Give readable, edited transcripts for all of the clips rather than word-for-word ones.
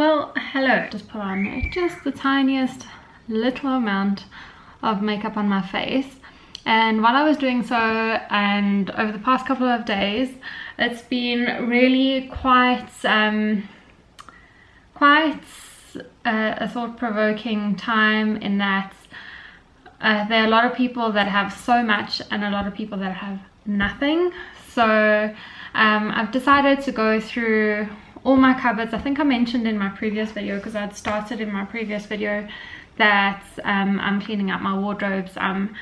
Well, hello. Just put on just the tiniest little amount of makeup on my face, and while I was doing so, and over the past couple of days, it's been really quite a thought-provoking time, in that there are a lot of people that have so much and a lot of people that have nothing. So I've decided to go through all my cupboards. I think I mentioned in my previous video, because I'd started in my previous video, that I'm cleaning out my wardrobes. I'm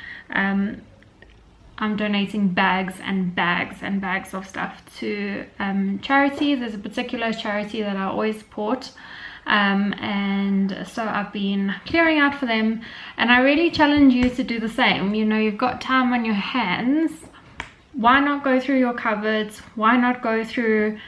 donating bags and bags and bags of stuff to charity. There's a particular charity that I always support, and so I've been clearing out for them, and I really challenge you to do the same. You know, you've got time on your hands. Why not go through your cupboards? Why not go through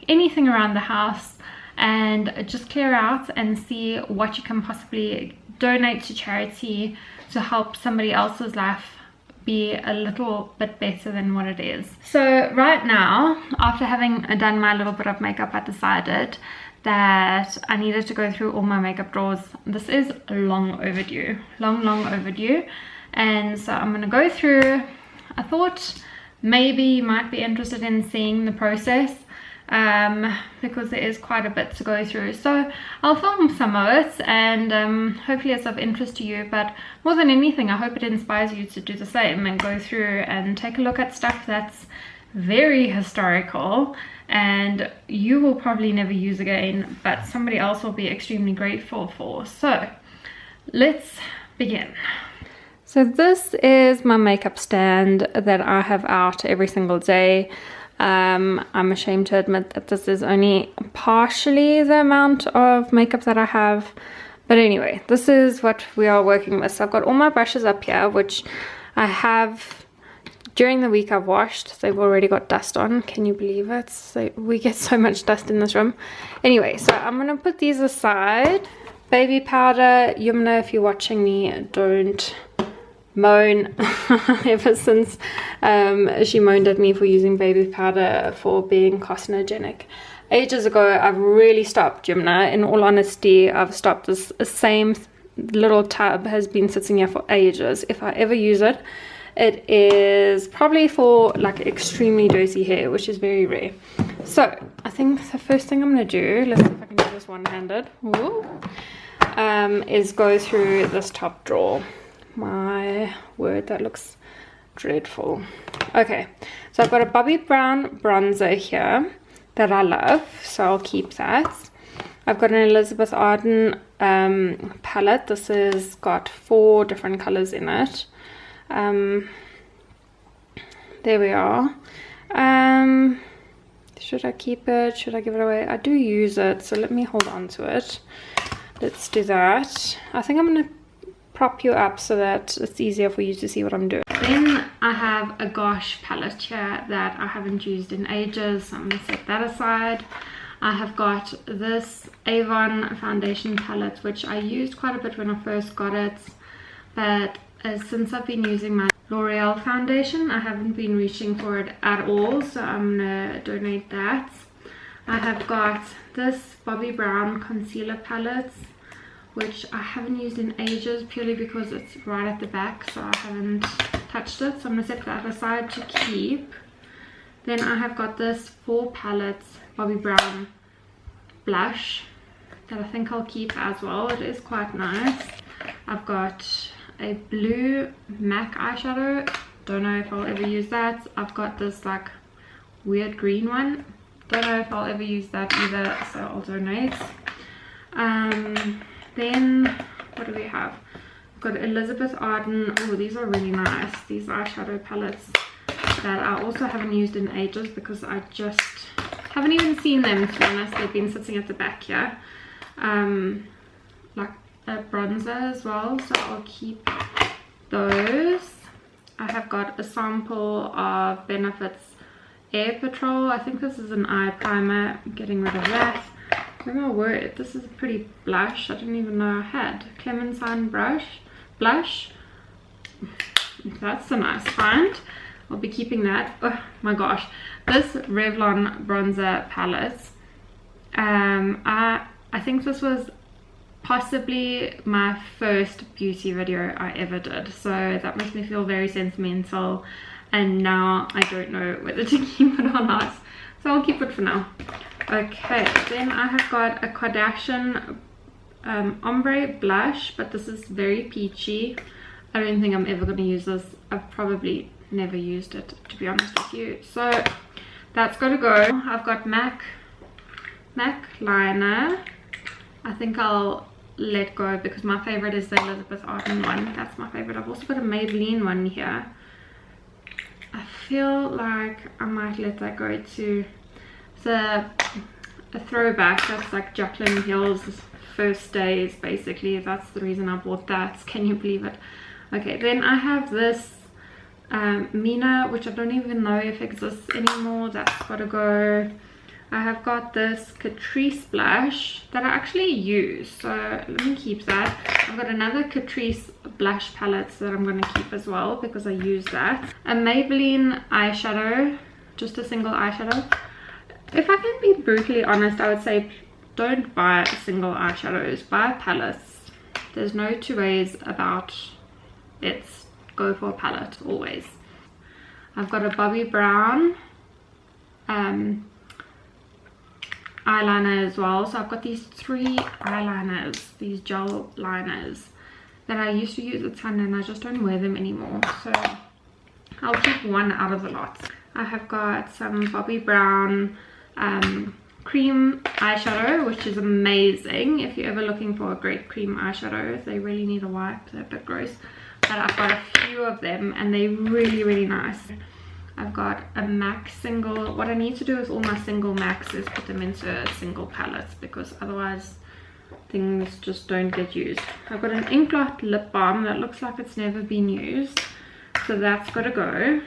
anything around the house and just clear out and see what you can possibly donate to charity to help somebody else's life be a little bit better than what it is. So right now, after having done my little bit of makeup, I decided that I needed to go through all my makeup drawers. This is long overdue, long overdue, and so I'm gonna go through. I thought maybe you might be interested in seeing the process, because there is quite a bit to go through. So I'll film some of it, and hopefully it's of interest to you. But more than anything, I hope it inspires you to do the same and go through and take a look at stuff that's very historical and you will probably never use again, but somebody else will be extremely grateful for. So let's begin. So this is my makeup stand that I have out every single day. I'm ashamed to admit that this is only partially the amount of makeup that I have, but anyway, this is what we are working with. So I've got all my brushes up here, which I have during the week I've washed. They've already got dust on. Can you believe it? So we get so much dust in this room. Anyway, so I'm gonna put these aside. Baby powder, Yumna, if you're watching me, don't moan. Ever since she moaned at me for using baby powder for being carcinogenic ages ago, I've really stopped, Yumna. In all honesty, I've stopped. This same little tub has been sitting here for ages. If I ever use it, it is probably for like extremely dirty hair, which is very rare. So I think the first thing I'm gonna do, let's see if I can do this one-handed, is go through this top drawer. My word, that looks dreadful. Okay, so I've got a Bobbi Brown bronzer here that I love, so I'll keep that. I've got an Elizabeth Arden palette. This has got 4 different colors in it. There we are. Should I keep it? Should I give it away? I do use it, so let me hold on to it. Let's do that. I think I'm gonna prop you up so that it's easier for you to see what I'm doing. Then I have a Gosh palette here that I haven't used in ages, so I'm going to set that aside. I have got this Avon foundation palette, which I used quite a bit when I first got it, but since I've been using my L'Oreal foundation, I haven't been reaching for it at all, so I'm going to donate that. I have got this Bobbi Brown concealer palette, which I haven't used in ages, purely because it's right at the back, so I haven't touched it. So I'm going to set that aside to keep. Then I have got this 4 palettes Bobbi Brown blush that I think I'll keep as well. It is quite nice. I've got a blue MAC eyeshadow. Don't know if I'll ever use that. I've got this like weird green one. Don't know if I'll ever use that either, so I'll donate. Then what do we have? I've got Elizabeth Arden. Oh, these are really nice. These eyeshadow palettes that I also haven't used in ages, because I just haven't even seen them, to be honest. They've been sitting at the back here. Like a bronzer as well, so I'll keep those. I have got a sample of Benefit's Air Patrol. I think this is an eye primer. I'm getting rid of that. Oh my word, this is a pretty blush. I didn't even know I had. Clementine blush. That's a nice find. I'll be keeping that. Oh my gosh, this Revlon bronzer palette I think this was possibly my first beauty video I ever did, so that makes me feel very sentimental, and now I don't know whether to keep it or not, so I'll keep it for now. Okay, then I have got a Kardashian ombre blush, but this is very peachy. I don't think I'm ever going to use this. I've probably never used it, to be honest with you, so that's got to go. I've got MAC liner. I think I'll let go because my favorite is the Elizabeth Arden one. That's my favorite. I've also got a Maybelline one here. I feel like I might let that go to a throwback. That's like Jaclyn Hill's first days, basically. That's the reason I bought that. Can you believe it? Okay, then I have this Mina, which I don't even know if exists anymore. That's got to go. I have got this Catrice blush that I actually use, so let me keep that. I've got another Catrice blush palette that I'm going to keep as well because I use that. A Maybelline eyeshadow, just a single eyeshadow. If I can be brutally honest, I would say don't buy single eyeshadows, buy palettes. There's no two ways about it. Go for a palette always. I've got a Bobbi Brown eyeliner as well, so I've got these 3 eyeliners, these gel liners that I used to use a ton, and I just don't wear them anymore, so I'll keep one out of the lot. I have got some Bobbi Brown cream eyeshadow, which is amazing if you're ever looking for a great cream eyeshadow. They really need a wipe, they're a bit gross, but I've got a few of them and they're really nice. I've got a MAC single. What I need to do with all my single MACs is put them into single palettes because otherwise things just don't get used. I've got an Inkblot lip balm that looks like it's never been used, so that's got to go.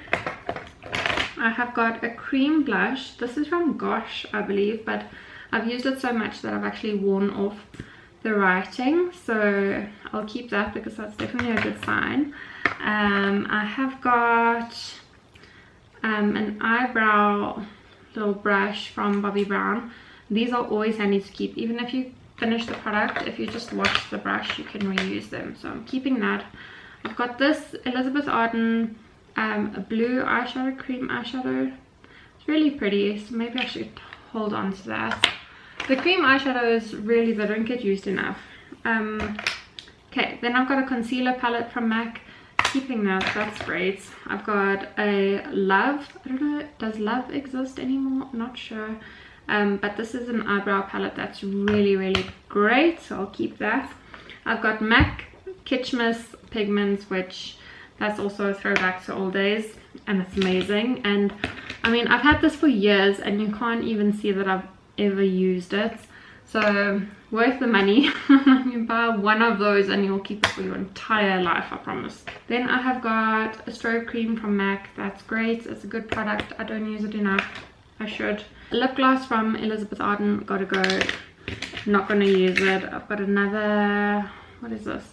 I have got a cream blush. This is from Gosh, I believe, but I've used it so much that I've actually worn off the writing, so I'll keep that because that's definitely a good sign. I have got an eyebrow little brush from Bobbi Brown. These are always handy to keep, even if you finish the product. If you just wash the brush, you can reuse them, so I'm keeping that. I've got this Elizabeth Arden a blue eyeshadow, cream eyeshadow. It's really pretty, so maybe I should hold on to that. The cream eyeshadows, really, they don't get used enough. Okay, then I've got a concealer palette from MAC. Keeping that, that's great. I've got a Love. I don't know, does Love exist anymore? I'm not sure. But this is an eyebrow palette that's really great, so I'll keep that. I've got MAC Kitschmiss pigments, which that's also a throwback to old days, and it's amazing. And I mean, I've had this for years and you can't even see that I've ever used it, so worth the money. You buy one of those and you'll keep it for your entire life, I promise. Then I have got a strobe cream from MAC. That's great, it's a good product. I don't use it enough, I should. A lip gloss from Elizabeth Arden, gotta go, not gonna use it. I've got another, what is this?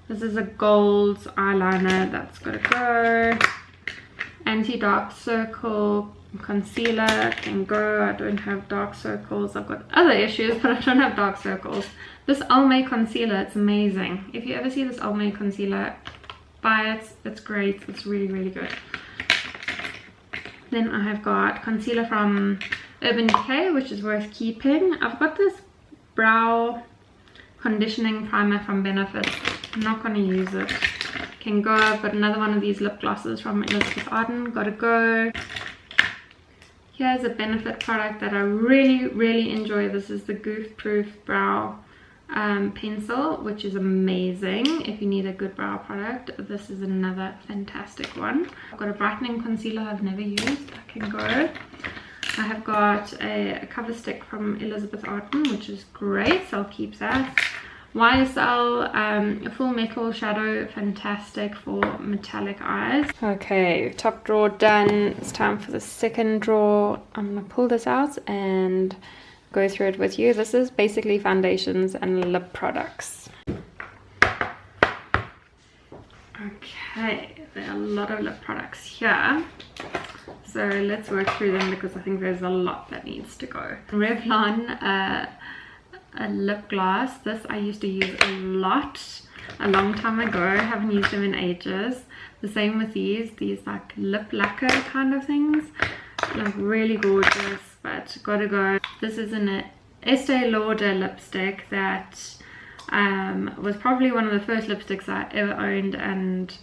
This is a gold eyeliner, that's gotta go. Anti-dark circle concealer can go. I don't have dark circles. I've got other issues, but I don't have dark circles. This Almay concealer, it's amazing. If you ever see this Almay concealer, buy it. It's great. It's really good. Then I have got concealer from Urban Decay, which is worth keeping. I've got this brow conditioning primer from Benefit. I'm not going to use it. Can go. I've got another one of these lip glosses from Elizabeth Arden. Gotta go. Here's a Benefit product that I really enjoy. This is the Goof Proof Brow Pencil, which is amazing. If you need a good brow product, this is another fantastic one. I've got a brightening concealer I've never used. That can go. I have got a cover stick from Elizabeth Arden, which is great, so I'll keep that. YSL Full Metal Shadow, fantastic for metallic eyes. Okay, top drawer done. It's time for the second drawer. I'm gonna pull this out and go through it with you. This is basically foundations and lip products. Okay, there are a lot of lip products here, so let's work through them because I think there's a lot that needs to go. Revlon a lip gloss. This I used to use a lot a long time ago. I haven't used them in ages. The same with these like lip lacquer kind of things, like really gorgeous, but gotta go. This is an Estee Lauder lipstick that was probably one of the first lipsticks I ever owned, and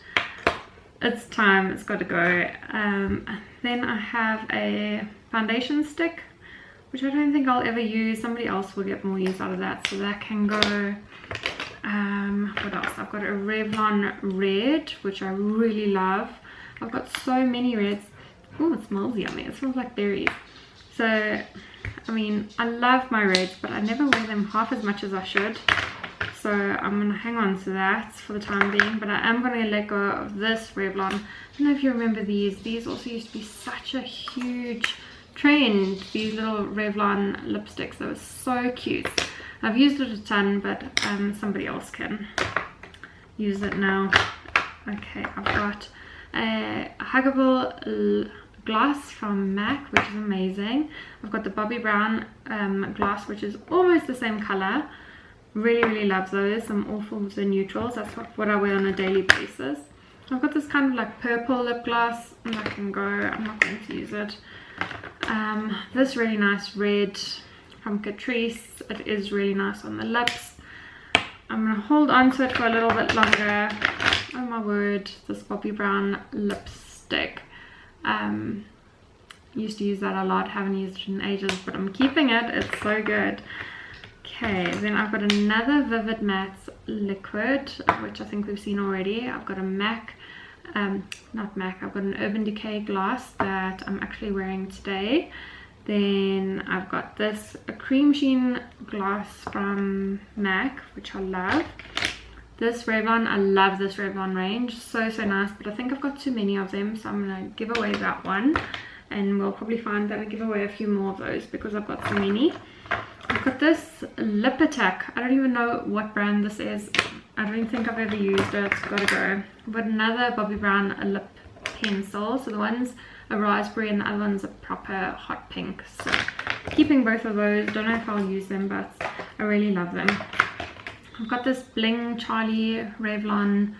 it's time, it's got to go. Then I have a foundation stick, which I don't think I'll ever use. Somebody else will get more use out of that, so that can go. What else? I've got a Revlon red, which I really love. I've got so many reds. Oh, it smells yummy. It smells like berries. So, I mean, I love my reds, but I never wear them half as much as I should. So I'm going to hang on to that for the time being, but I am going to let go of this Revlon. I don't know if you remember these. These also used to be such a huge trend, these little Revlon lipsticks. They were so cute. I've used it a ton, but somebody else can use it now. Okay, I've got a huggable gloss from MAC, which is amazing. I've got the Bobbi Brown gloss, which is almost the same color. Really love those. I'm all for the neutrals. That's what I wear on a daily basis. I've got this kind of like purple lip gloss, and that can go. I'm not going to use it. This really nice red from Catrice. It is really nice on the lips. I'm going to hold on to it for a little bit longer. Oh my word, this Bobbi Brown lipstick. Used to use that a lot, haven't used it in ages, but I'm keeping it. It's so good. Okay, then I've got another Vivid Matte liquid, which I think we've seen already. I've got a MAC, not MAC, I've got an Urban Decay gloss that I'm actually wearing today. Then I've got this, a cream sheen gloss from MAC, which I love. This Revlon, I love this Revlon range, so nice, but I think I've got too many of them, so I'm going to give away that one. And we'll probably find that I give away a few more of those because I've got so many. I've got this Lip Attack. I don't even know what brand this is. I don't think I've ever used it. It's gotta go. I've got another Bobbi Brown lip pencil. So the one's a raspberry and the other one's a proper hot pink. So keeping both of those. Don't know if I'll use them, but I really love them. I've got this Bling Charlie Revlon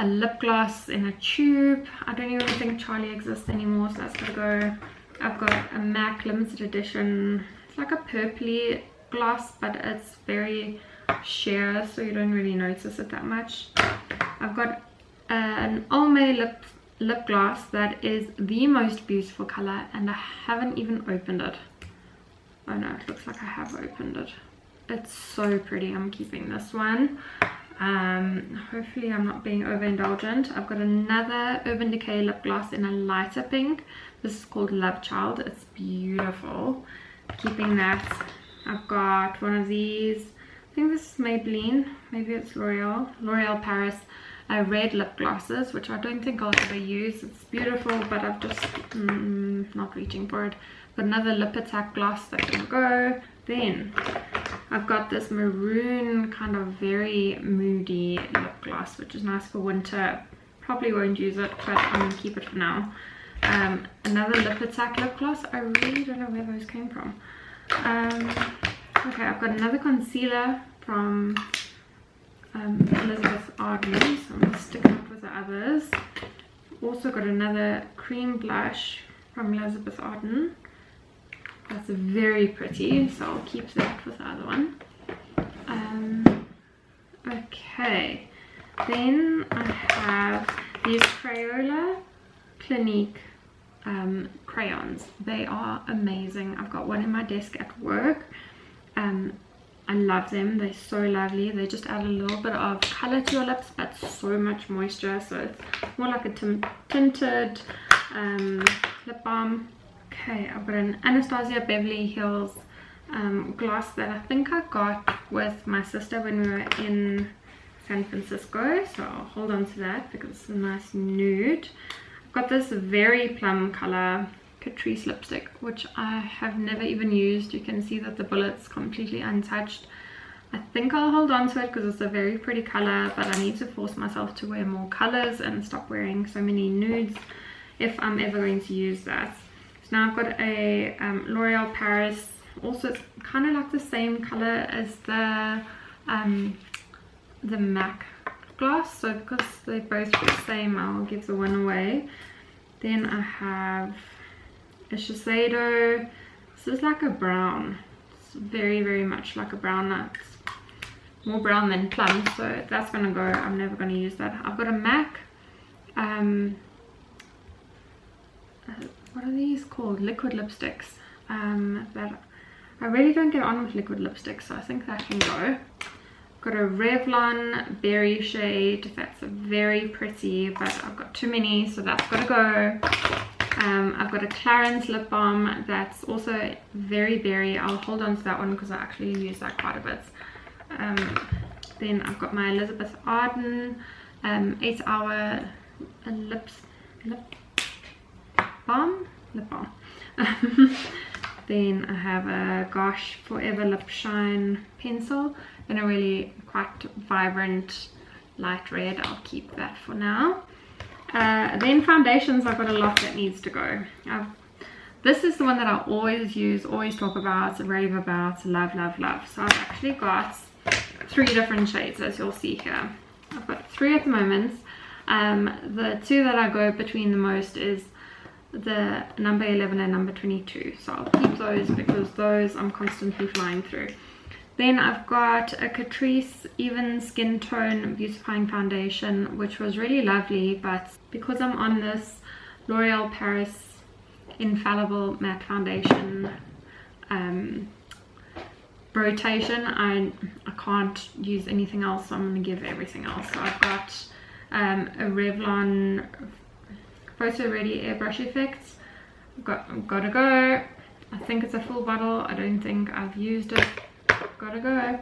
lip gloss in a tube. I don't even think Charlie exists anymore, so that's gotta go. I've got a MAC limited edition. It's like a purpley gloss, but it's very sheer, so you don't really notice it that much. I've got an Olme lip gloss that is the most beautiful color, and I haven't even opened it. Oh no, it looks like I have opened it. It's so pretty. I'm keeping this one. Hopefully I'm not being overindulgent. I've got another Urban Decay lip gloss in a lighter pink. This is called Love Child. It's beautiful. Keeping that. I've got one of these. I think this is Maybelline. Maybe it's L'Oreal Paris red lip glosses, which I don't think I'll ever use. It's beautiful, but I've just not reaching for it. Got another Lip Attack gloss that can go. Then I've got this maroon kind of very moody lip gloss, which is nice for winter. Probably won't use it, but I'm gonna keep it for now. Another Lip Attack lip gloss. I really don't know where those came from. Okay, I've got another concealer from Elizabeth Arden, so I'm going to stick out with the others. Also got another cream blush from Elizabeth Arden. That's very pretty, so I'll keep that with the other one. Okay, then I have these Crayola Clinique crayons. They are amazing. I've got one in my desk at work. I love them. They're so lovely. They just add a little bit of color to your lips, but so much moisture, so it's more like a tinted lip balm. Okay, I've got an Anastasia Beverly Hills gloss that I think I got with my sister when we were in San Francisco, so I'll hold on to that because it's a nice nude. I've got this very plum color Catrice lipstick, which I have never even used. You can see that the bullet's completely untouched. I think I'll hold on to it because it's a very pretty color, but I need to force myself to wear more colors and stop wearing so many nudes if I'm ever going to use that. So now I've got a L'Oreal Paris. Also, it's kind of like the same color as the MAC gloss, so because they both the same, I'll give the one away. Then I have a Shiseido. This is like a brown. It's very much like a brown. It's more brown than plum, so that's gonna go. I'm never gonna use that. I've got a MAC. What are these called? Liquid lipsticks. That I really don't get on with liquid lipsticks, so I think that can go. Got a Revlon berry shade. That's very pretty, but I've got too many, so that's got to go. I've got a Clarins lip balm that's also very berry. I'll hold on to that one because I actually use that quite a bit. Then I've got my Elizabeth Arden 8 hour lip balm. Then I have a Gosh Forever Lip Shine pencil in a really quite vibrant light red. I'll keep that for now. Then foundations, I've got a lot that needs to go. This is the one that I always use, always talk about, rave about, love. So I've actually got 3 different shades, as you'll see here. I've got 3 at the moment. The 2 that I go between the most is the number 11 and number 22, so I'll keep those because those I'm constantly flying through. Then I've got a Catrice Even Skin Tone Beautifying Foundation, which was really lovely, but because I'm on this L'Oreal Paris Infallible Matte Foundation rotation, I can't use anything else, so I'm going to give everything else. So I've got a Revlon Photo Ready Airbrush Effects. Gotta go. I think it's a full bottle. I don't think I've used it. Gotta go.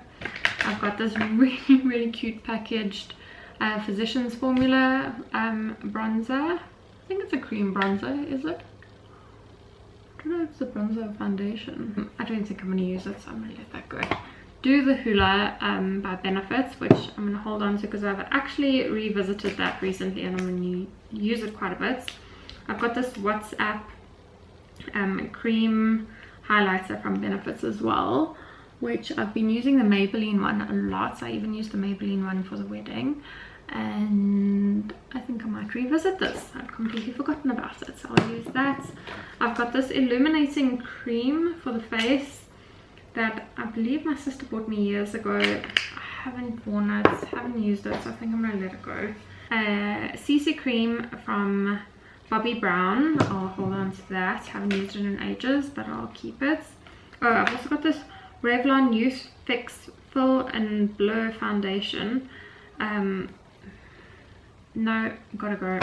I've got this really cute packaged Physicians Formula bronzer. I think it's a cream bronzer, is it? I don't know if it's a bronzer or foundation. I don't think I'm going to use it, so I'm going to let that go. Do the Hoola by Benefits, which I'm going to hold on to because I've actually revisited that recently and I'm going to use it quite a bit. I've got this WhatsApp cream highlighter from Benefits as well, which I've been using the Maybelline one a lot. So I even used the Maybelline one for the wedding, and I think I might revisit this. I've completely forgotten about it, so I'll use that. I've got this illuminating cream for the face that I believe my sister bought me years ago. I haven't worn it, haven't used it, so I think I'm gonna let it go. CC cream from Bobbi Brown. I'll hold on to that. Haven't used it in ages, but I'll keep it. Oh, I've also got this Revlon Youth Fix Fill and Blur Foundation. No, gotta go.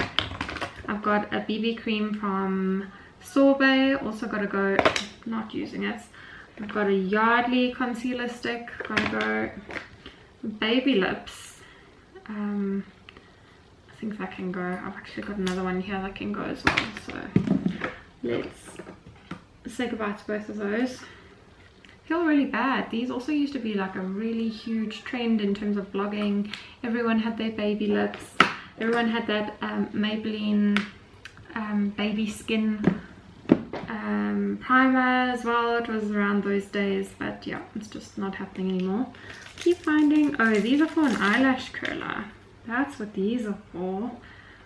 I've got a BB cream from Sorbet, also gotta go, not using it. I've got a Yardley concealer stick, gotta go. Baby lips, I think that can go. I've actually got another one here that can go as well, so let's say goodbye to both of those. Feel really bad. These also used to be like a really huge trend in terms of blogging. Everyone had their baby lips. Everyone had that Maybelline baby skin primer as well. It was around those days, but yeah, it's just not happening anymore. Keep finding, oh, these are for an eyelash curler. That's what these are for.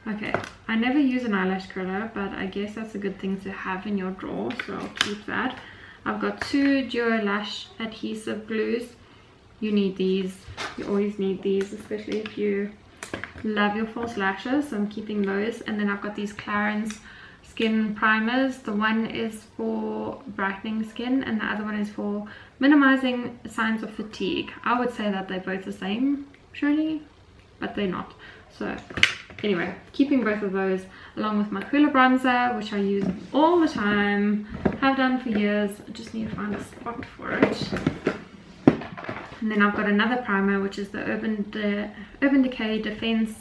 Okay, I never use an eyelash curler, but I guess that's a good thing to have in your drawer, so I'll keep that. I've got 2 Duo Lash adhesive glues. You need these. You always need these, especially if you love your false lashes, so I'm keeping those. And then I've got these Clarins skin primers. The one is for brightening skin and the other one is for minimizing signs of fatigue. I would say that they're both the same, surely, but they're not. So anyway, keeping both of those along with my Hoola bronzer, which I use all the time, have done for years. I just need to find a spot for it. And then I've got another primer, which is the Urban Decay Defense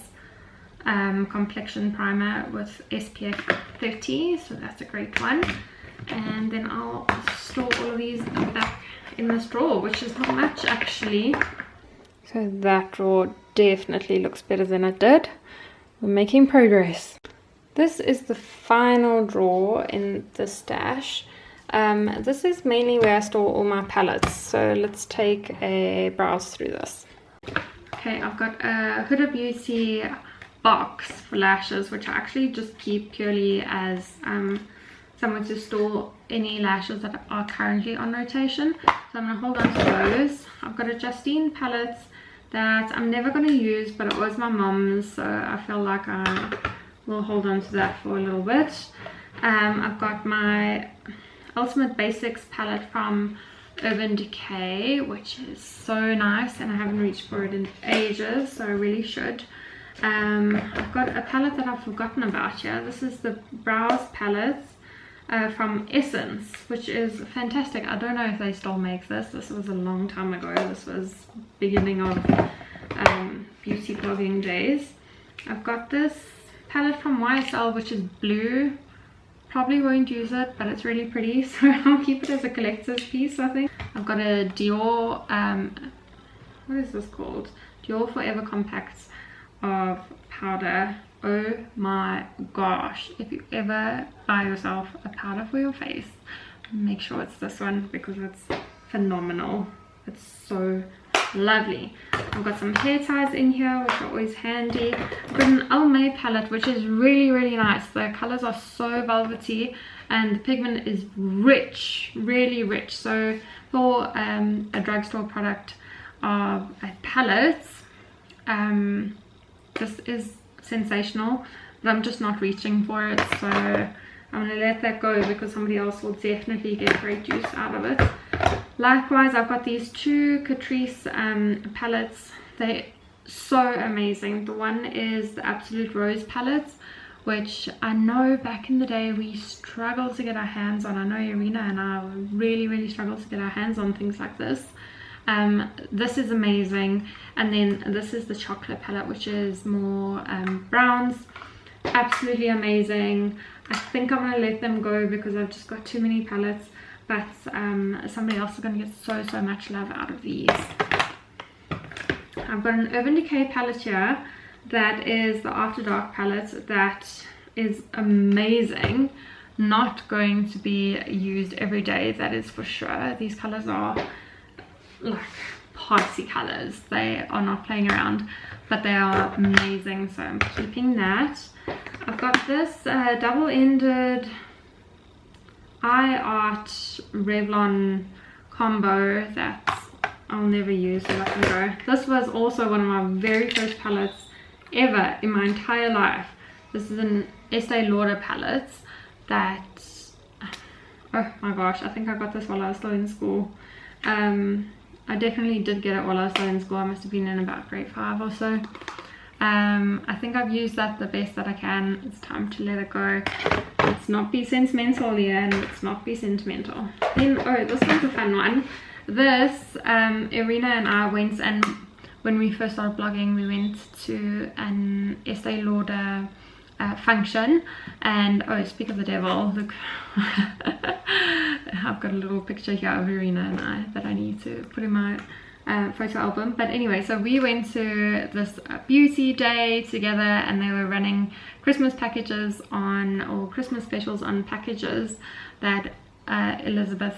Complexion Primer with SPF 30, so that's a great one. And then I'll store all of these back in this drawer, which is not much actually. So that drawer definitely looks better than it did. We're making progress. This is the final drawer in the stash. This is mainly where I store all my palettes, so let's take a browse through this. Okay, I've got a Huda Beauty box for lashes, which I actually just keep purely as somewhere to store any lashes that are currently on rotation. So I'm going to hold on to those. I've got a Justine palette that I'm never going to use, but it was my mom's, so I feel like I will hold on to that for a little bit. I've got my Ultimate Basics palette from Urban Decay, which is so nice, and I haven't reached for it in ages, so I really should. I've got a palette that I've forgotten about here. This is the Brows palette from Essence, which is fantastic. I don't know if they still make this. This was a long time ago. This was beginning of beauty blogging days. I've got this palette from YSL, which is blue. Probably won't use it, but it's really pretty, so I'll keep it as a collector's piece, I think. I've got a Dior, what is this called? Dior Forever Compacts of powder. Oh my gosh, if you ever buy yourself a powder for your face, make sure it's this one, because it's phenomenal. It's so lovely. I've got some hair ties in here, which are always handy. I've got an Almay palette, which is really nice. The colors are so velvety and the pigment is rich, really rich. So for a drugstore product of a palette, this is sensational, but I'm just not reaching for it, so I'm gonna let that go because somebody else will definitely get great use out of it. Likewise, I've got these two Catrice palettes. They're so amazing. The one is the Absolute Rose palette, which I know back in the day we struggled to get our hands on. I know Irina and I really struggled to get our hands on things like this. This is amazing. And then this is the chocolate palette, which is more browns. Absolutely amazing. I think I'm going to let them go because I've just got too many palettes, but somebody else is going to get so much love out of these. I've got an Urban Decay palette here that is the After Dark palette that is amazing. Not going to be used every day, that is for sure. These colors are like party colors. They are not playing around, but they are amazing, so I'm keeping that. I've got this double-ended eye art Revlon combo that I'll never use, so that can go. This was also one of my very first palettes ever in my entire life. This is an Estee Lauder palette that, oh my gosh, I think I got this while I was still in school. I definitely did get it while I was still in school. I must have been in about grade 5 or so. I think I've used that the best that I can. It's time to let it go. Let's not be sentimental here, and let's not be sentimental. Then, oh, this one's a fun one. This, Irina and I went, and when we first started blogging, we went to an Estee Lauder function, and oh, speak of the devil, look. I've got a little picture here of Irina and I that I need to put in my photo album. But anyway, so we went to this beauty day together, and they were running Christmas packages on, or Christmas specials on packages that Elizabeth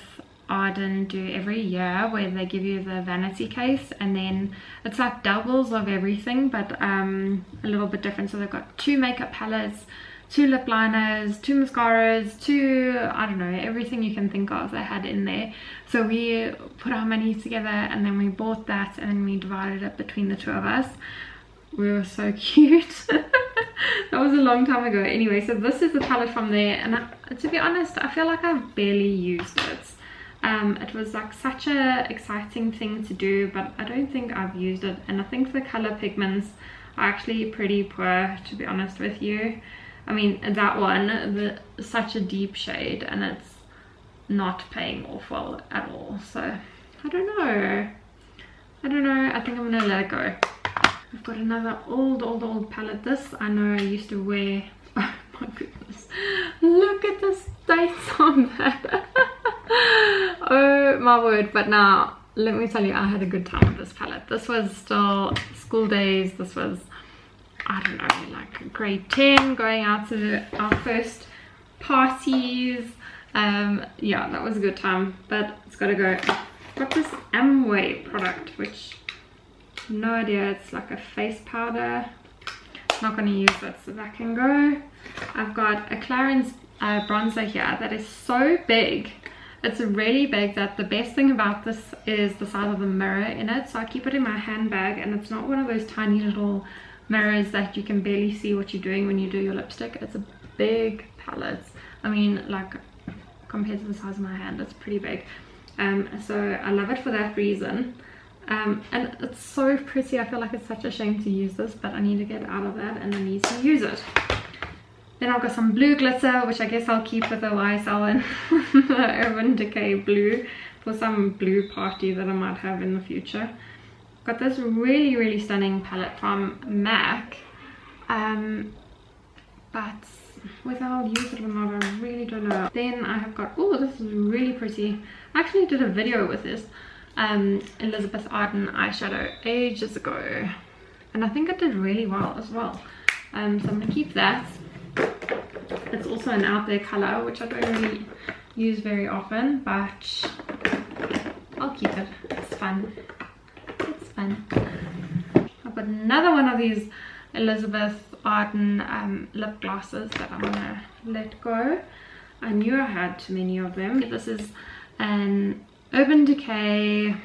Arden do every year, where they give you the vanity case, and then it's like doubles of everything, but a little bit different. So they've got 2 makeup palettes, 2 lip liners, 2 mascaras, 2, I don't know, everything you can think of they had in there. So we put our money together, and then we bought that, and then we divided it between the 2 of us. We were so cute. That was a long time ago. Anyway, so this is the palette from there, and to be honest, I feel like I've barely used it. It was like such a exciting thing to do, but I don't think I've used it, and I think the color pigments are actually pretty poor, to be honest with you. I mean, that one, such a deep shade, and it's not paying off well at all. So I don't know. I think I'm gonna let it go. I've got another old palette. This I know I used to wear. Oh my goodness, look at the stains on that. Oh my word. But now let me tell you, I had a good time with this palette. This was still school days. This was, I don't know, like grade 10, going out to our first parties. Yeah, that was a good time, but it's gotta go. Got this Amway product, which no idea, it's like a face powder. Not going to use it, so that can go. I've got a Clarins bronzer here that is so big. It's really big that the best thing about this is the size of the mirror in it. So I keep it in my handbag, and it's not one of those tiny little mirrors that you can barely see what you're doing when you do your lipstick. It's a big palette. I mean, like, compared to the size of my hand, it's pretty big. So I love it for that reason. And it's so pretty. I feel like it's such a shame to use this, but I need to get out of that and I need to use it. Then I've got some blue glitter, which I guess I'll keep with the YSL and the Urban Decay blue for some blue party that I might have in the future. Got this really stunning palette from MAC, but whether I'll use it or not, I really don't know. Then I have got, oh, this is really pretty. I actually did a video with this Elizabeth Arden eyeshadow ages ago, and I think it did really well as well. So I'm gonna keep that. It's also an out there color, which I don't really use very often, but I'll keep it. It's fun. It's fun. I've got another one of these Elizabeth Arden lip glosses that I'm gonna let go. I knew I had too many of them. This is an Urban Decay,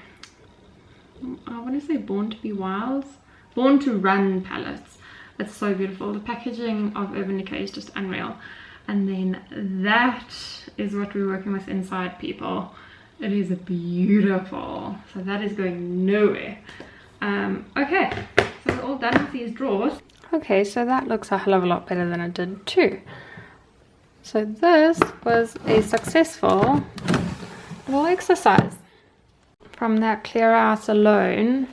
I want to say Born to Be Wild, Born to Run palettes. It's so beautiful. The packaging of Urban Decay is just unreal. And then that is what we're working with inside, people. It is beautiful. So that is going nowhere. Okay, so we're all done with these drawers. Okay, so that looks a hell of a lot better than it did too. So this was a successful little exercise. From that Clearout alone,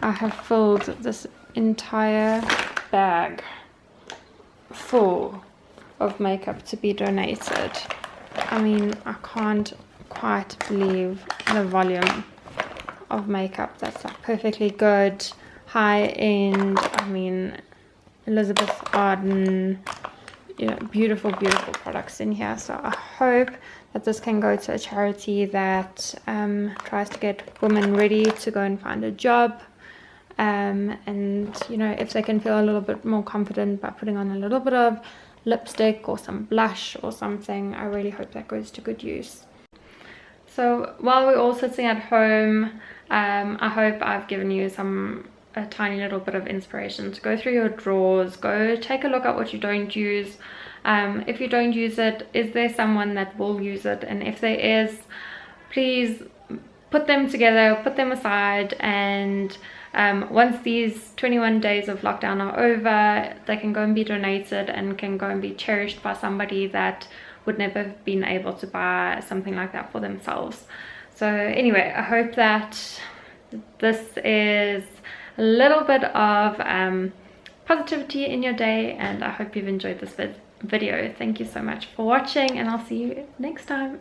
I have filled this entire bag full of makeup to be donated. I mean, I can't quite believe the volume of makeup. That's like perfectly good, high end. I mean, Elizabeth Arden, you know, beautiful products in here. So I hope that this can go to a charity that tries to get women ready to go and find a job, and you know, if they can feel a little bit more confident by putting on a little bit of lipstick or some blush or something, I really hope that goes to good use. So while we're all sitting at home, I hope I've given you a tiny little bit of inspiration to go through your drawers, go take a look at what you don't use. If you don't use it, is there someone that will use it? And if there is, please put them together, put them aside, and once these 21 days of lockdown are over, they can go and be donated and can go and be cherished by somebody that would never have been able to buy something like that for themselves. So anyway, I hope that this is a little bit of positivity in your day, and I hope you've enjoyed this video. Thank you so much for watching, and I'll see you next time.